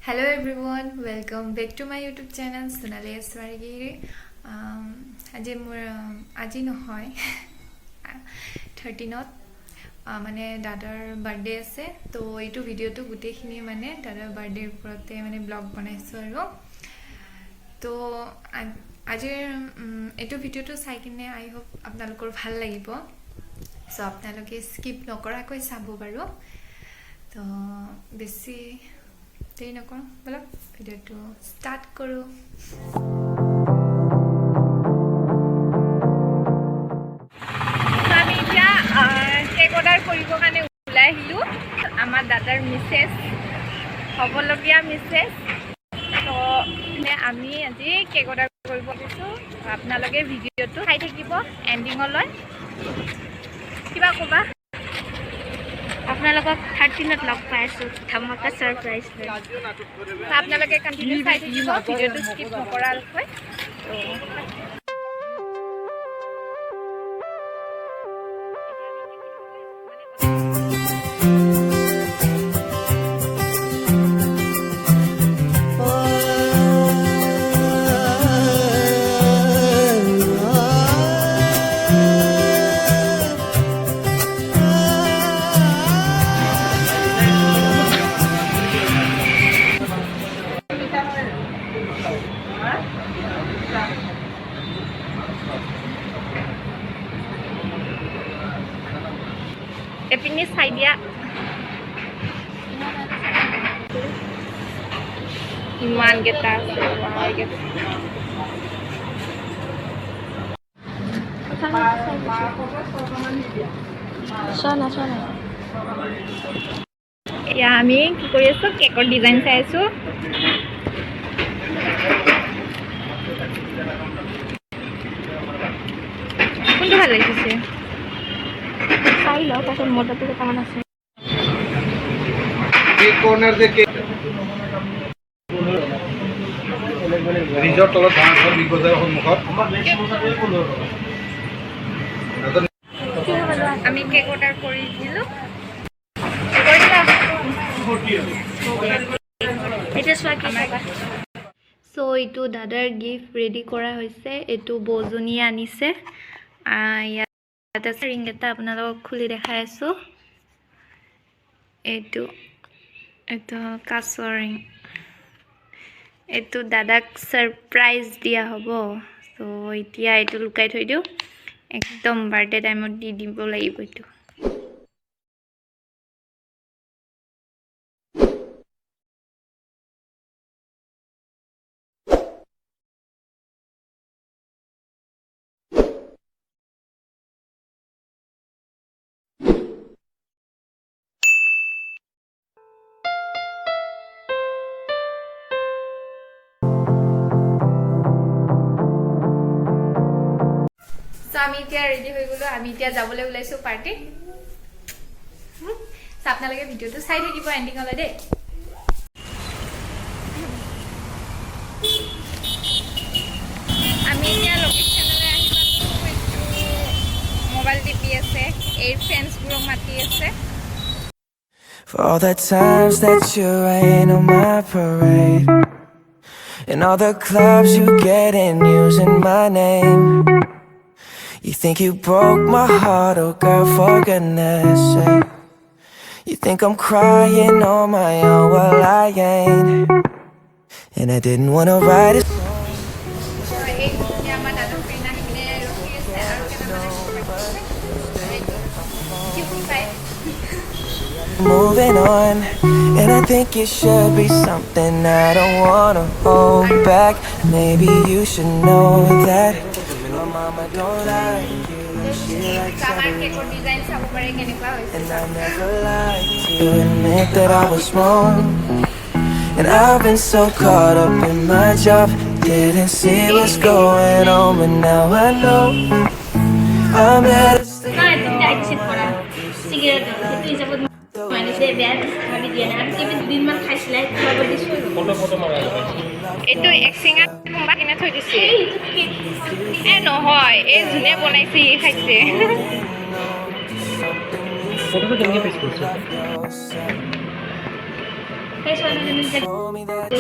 Hello everyone, welcome back to my YouTube channel Sonali S Swargiary. আজি নহয় 13th মানে দাদাৰ বাৰ্থডে আছে তো এইটো ভিডিওটো গুটেখিনি মানে দাদাৰ বাৰ্থডেৰ ওপৰতে মানে ব্লগ বনাইছো আৰু তো আজি এইটো ভিডিওটো চাই কিনে আই হোপ আপোনালোকৰ ভাল লাগিব সো আপোনালোকে স্কিপ নকৰাকৈ চাব বাৰু তো বেছি দেৰি নকৰো বলক ভিডিওটো স্টাৰ্ট কৰো আমি এতিয়া কেক অৰ্ডাৰ কৰিব কাৰণে ওলাই আহিলো আমাৰ দাদাৰ মিছেছ হ'বলগীয়া মিছেছ তো আমি আজি কেক অৰ্ডাৰ কৰিব দিছো আপোনালোকে ভিডিওটো চাই থাকিব এন্ডিংলৈ কিবা ক'বা আপোনালোকক 13ত লগ পাইছো ধমাকা সাৰপ্ৰাইজ লৈ আপোনালোকে কন্টিনিউ চাই থাকিব ভিডিওটো স্কিপ নকৰাকৈ এপিনি চাই দিয়া ইমান গেটা আছে এয়া আমি কি কৰি আছো কেকৰ ডিজাইন চাই আছো কোনটো ভাল লাগিছে চাই লও তাছত মোটাটো কেটামান আছে এই কর্নার থেকে রিজর্ট তলত ধান বিগ বজাৰৰ সন্মুখত আমি কেক অৰ্ডাৰ কৰিছিলো সো এইটো দাদাৰ গিফ্ট ৰেডি কৰা হৈছে এইটো বজনীয়ে আনিছে ইয়াতে ৰিং এটা আপোনালোকক খুলি দেখাই আছো এইটো কাছৰ ৰিং এইটো দাদাক সাৰপ্ৰাইজ দিয়া হ'ব সো এতিয়া এইটো লুকাই থৈ দিও একদম বাৰ্থডে টাইমত দি দিব লাগিব এইটো আমি এতিয়া ৰেডি হৈ গলো আমি এতিয়া যাবলৈ ওলাইছো পাৰ্টি আপোনালোকে ভিডিওটো চাই থাকিব এন্ডিংলৈ দেই আমি এতিয়া লোকেশ্যনলৈ আহি পালো মোবাইল টিপি আছে এয়াৰ ফ্ৰেণ্ডছবোৰক মাতি আছে For all the times that you rain on my parade and all the clubs you get in using my name. You think you broke my heart, oh girl, for goodness sake. You think I'm crying on my own, well I ain't. And I didn't wanna write it. Moving on, and I think it should be something I don't wanna hold back. Maybe you should know that my mama don't like you. She likes everything, and I never like to admit that I was wrong. And I've been so caught up in my job, didn't see what's going on, but now I know I'm at a এইটো এক সিঙা কোনবা কিনে থৈ দিছে এ নহয় এই জুনে বনাইছে ই খাইছে ফটোটো কেনেকৈ পেস্ট কৰিছে Told me that you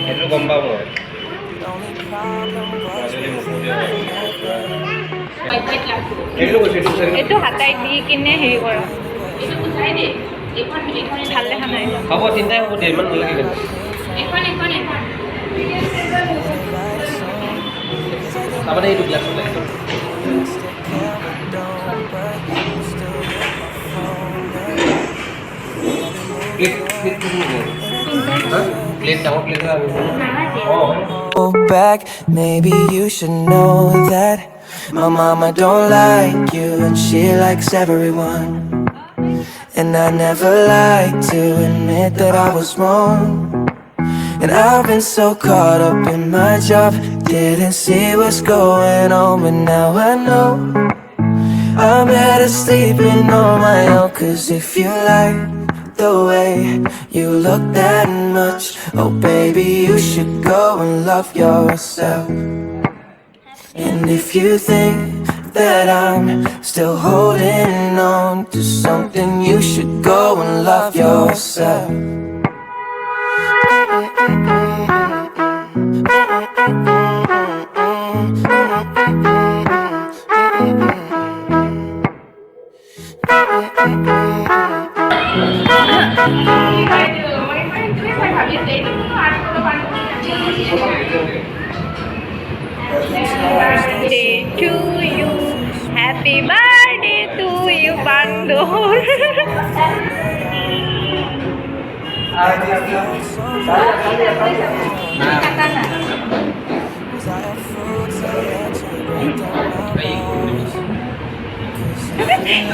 সেইটো গম পাব the only problem was সেইটো কৈছে এইটো হাতাই দি কিনে হেৰি কৰক ভাল দেখা নাই হ'ব চিন্তাই হ'ব দে ইমান নালাগে কিন্তু তাৰমানে এইটো গ্লাছ লাগে প্লেট ডাঙৰ plate back. Maybe you should know that my mama don't like you and she likes everyone. And I never like to admit that I was wrong. And I've been so caught up in my job, didn't see what's going on, but now I know I'm better sleeping on my own. Cause if you like the way you look that much, oh baby, you should go and love yourself. And if you think that I'm still holding on to something, you should go and love yourself. birthday to you, happy birthday to you, Bandur.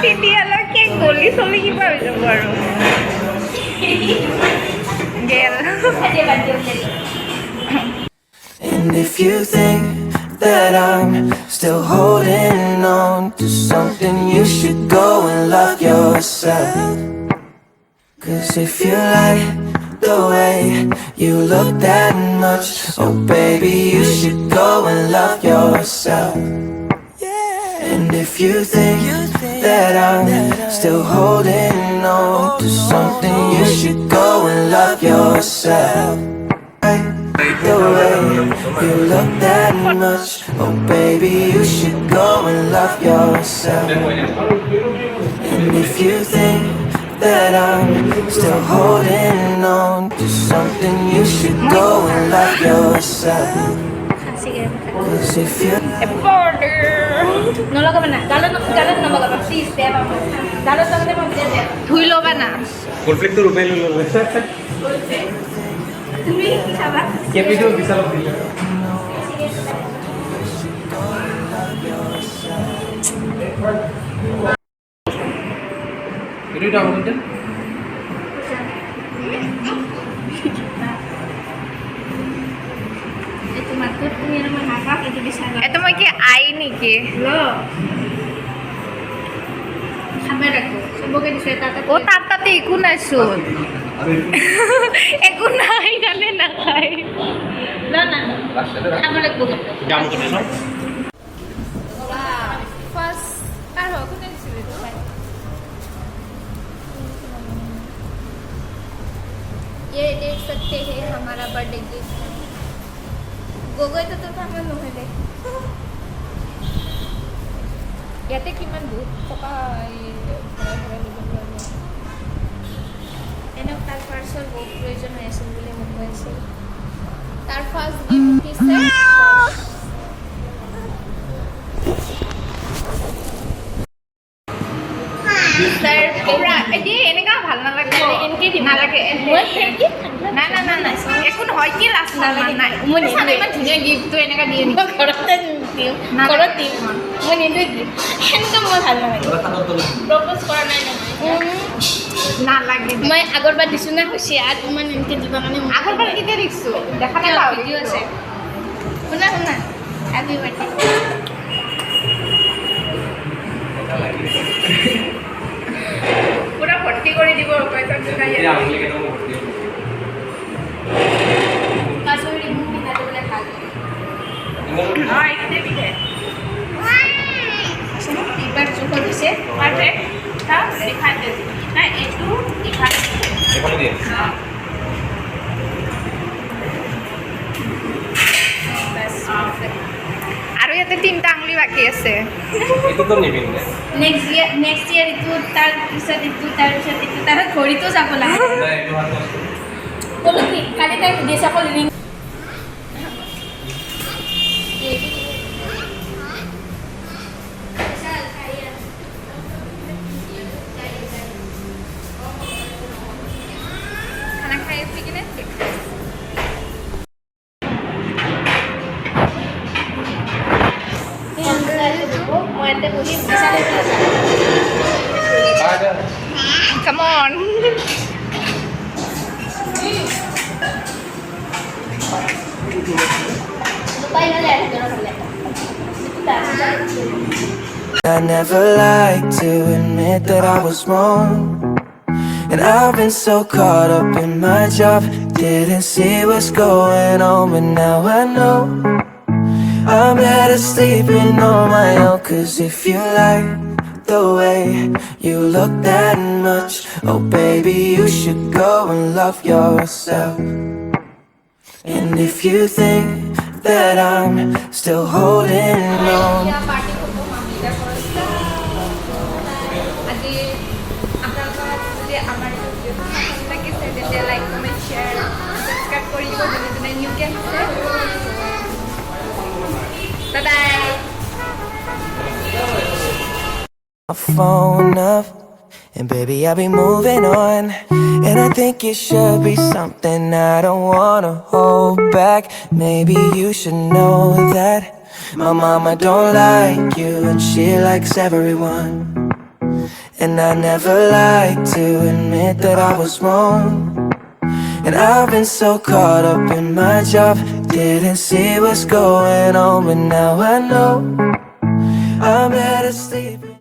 তেতিয়ালৈকে গলি চলি কিবা হৈ যাব আৰু গেল And if you think that I'm still holding on to something, you should go and love yourself. Cause if you like the way you look that much, oh baby, you should go and love yourself. And if you think that I'm still holding on to something, you should go and love yourself. The way you look that much, oh baby, you should go and love yourself. And if you think that I'm still holding on to something, you should go and love yourself. Cause if you no lagaban na. Dalat na magaban. Please, tema mo. Dalat lang naman pinete. Thuy loga na. Conflict তো রূপে ললো তুমি কি খাবা? Capital বিশাল দিল video down করতে এটা মই কি আই নেকি ও তার তাতে একো নাই চোন একো নাই জানে না খাই জাম করতে সব ফার্স্ট কার হোক কোন ছিল তো ভাই ये देख सकते हैं हमारा बर्थडे गिफ्ट गोगोय तो तो আমাৰ নহলে ইয়াতে কিমান বহুত টকা এনেও তাৰ পাৰ্চেল বহুত প্ৰয়োজন হৈ আছিল বুলি মোক কৈছিল তাৰ ফাৰ্ষ্ট গিফ্ট দিছে তাৰ পুৰা এদি এনেকা ভাল নালাগে এনকে দি নালাগে মই হেৰি না না না না একো নহয় কি লাজ নালাগে নাই মই নিদিওঁ ইমান ধুনীয়া গিফ্টটো এনেকা দিয়ে নি ঘৰতে দিওঁ ঘৰত দিওঁ মই নিদিওঁ সেনেকা মই ভাল নালাগে প্ৰপ'জ কৰা নাই নালাগে মই আগৰবাৰ দিছোঁ না খুচি আৰু ইমান এনেকৈ দিবৰ কাৰণে আগৰবাৰ কেতিয়া দিছোঁ দেখা নাই ভিডিঅ' আছে শুনা শুনা হেপী বাৰ্থডে পুরা ভর্তি করে দিব পয়সা জুড়াই এই আমলে কেন ভর্তি হবে কাসুরি মুভি না বলে খালি আই কে দিবে আসলে একবার চোখ দিছে পারফেক্ট তা দেখাতে না একটু দেখাতে এখানে দিয়ে আৰু ইয়াতে তিনিটা আঙুলি বাকী আছে এইটোতো নিপিন্ধে নেক্সট ইয়াৰ এইটো তাৰপিছত এইটো তাৰপিছত এইটো তাৰপিছত ঘড়ীটো যাব লাগে নাই এইটো হাত ক'লো কি কালি তাই সুধিছে অকল ৰিং খানা খাই উঠি কিনে মই ইয়াতে বহি Come on. I never liked to admit that I was wrong. And I've been so caught up in my job, didn't see what's going on, but now I know I'm better sleeping on my own. Cause if you like the way you look that much, oh baby, you should go and love yourself. And if you think that I'm still holding on, party কৰিব মামিৰ ঘৰত আজি আপোনালোকৰ যদি আমাৰ এইটো ভিডিঅ'টো ভাল লাগিছে তেতিয়া লাইক কমেণ্ট শ্বেয়াৰ ছাবস্ক্ৰাইব কৰি দিব যোনে যোনে নিউকৈ আহিছে by my phone up, and baby, I'll be moving on. And I think it should be something I don't wanna hold back. Maybe you should know that my mama don't like you, and she likes everyone. And I never like to admit that I was wrong. And I've been so caught up in my job, didn't see what's going on, but now I know I'm better sleeping.